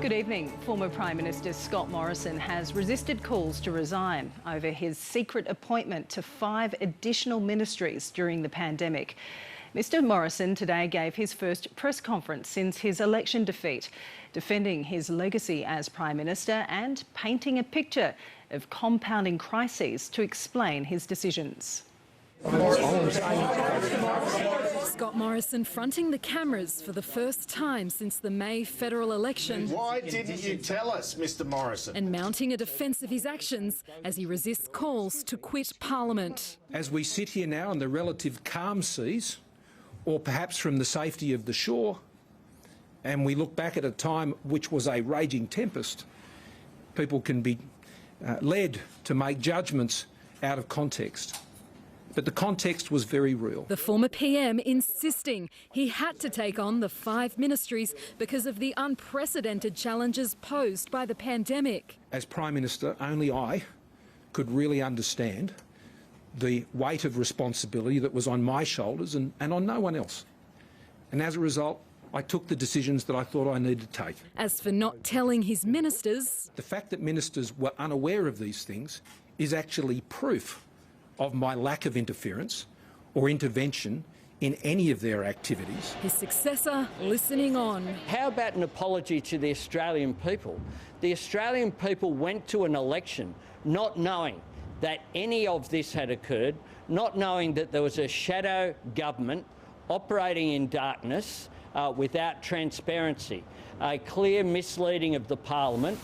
Good evening. Former Prime Minister Scott Morrison has resisted calls to resign over his secret appointment to 5 additional ministries during the pandemic. Mr Morrison today gave his first press conference since his election defeat, defending his legacy as Prime Minister and painting a picture of compounding crises to explain his decisions. Scott Morrison fronting the cameras for the first time since the May federal election. Why didn't you tell us, Mr Morrison? And mounting a defence of his actions as he resists calls to quit Parliament. As we sit here now in the relative calm seas, or perhaps from the safety of the shore, and we look back at a time which was a raging tempest, people can be led to make judgments out of context. But the context was very real. The former PM insisting he had to take on the 5 ministries because of the unprecedented challenges posed by the pandemic. As Prime Minister, only I could really understand the weight of responsibility that was on my shoulders and on no one else. And as a result, I took the decisions that I thought I needed to take. As for not telling his ministers... The fact that ministers were unaware of these things is actually proof of my lack of interference or intervention in any of their activities. His successor listening on. How about an apology to the Australian people? The Australian people went to an election not knowing that any of this had occurred, not knowing that there was a shadow government operating in darkness without transparency, a clear misleading of the Parliament.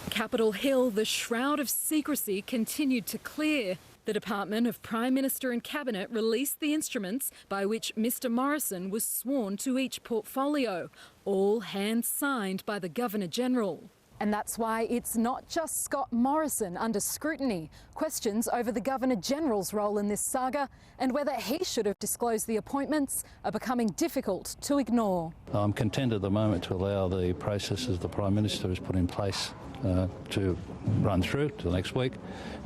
Capitol Hill, the shroud of secrecy continued to clear. The Department of Prime Minister and Cabinet released the instruments by which Mr Morrison was sworn to each portfolio, all hand-signed by the Governor-General. And that's why it's not just Scott Morrison under scrutiny. Questions over the Governor-General's role in this saga and whether he should have disclosed the appointments are becoming difficult to ignore. I'm content at the moment to allow the processes the Prime Minister has put in place to run through to the next week.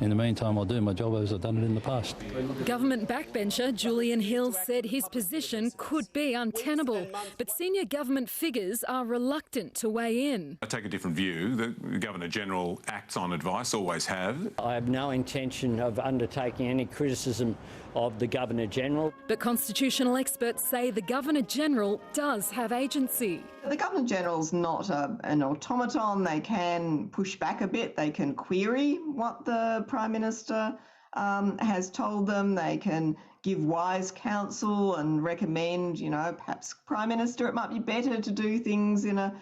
In the meantime, I'll do my job as I've done it in the past. Government backbencher Julian Hill said his position could be untenable, but senior government figures are reluctant to weigh in. I take a different view. The Governor-General acts on advice, always have. I have no intention of undertaking any criticism of the Governor-General. But constitutional experts say the Governor-General does have agency. The Governor-General's not an automaton. They can push back a bit. They can query what the Prime Minister has told them. They can give wise counsel and recommend, perhaps Prime Minister, it might be better to do things in a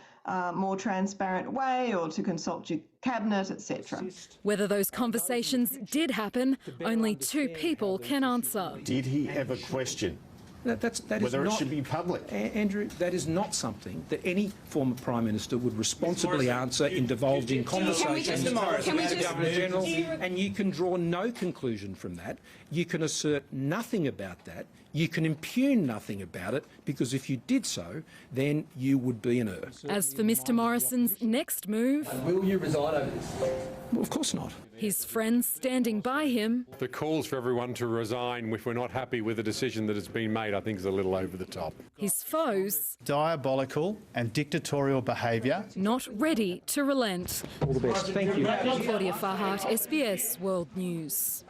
more transparent way or to consult your cabinet, etc. Whether those conversations did happen, only 2 people can answer. Did he ever question whether it should be public? Andrew, that is not something that any former Prime Minister would responsibly answer in divulging conversations with the Governor-General, and you can draw no conclusion from that. You can assert nothing about that. You can impugn nothing about it, because if you did so, then you would be an error. As for Mr Morrison's next move... Will you resign over this? Well, of course not. His friends standing by him... The calls for everyone to resign if we're not happy with the decision that has been made, I think is a little over the top. His foes... Diabolical and dictatorial behaviour. Not ready to relent. All the best. Thank you. Claudia Farhart, SBS World News.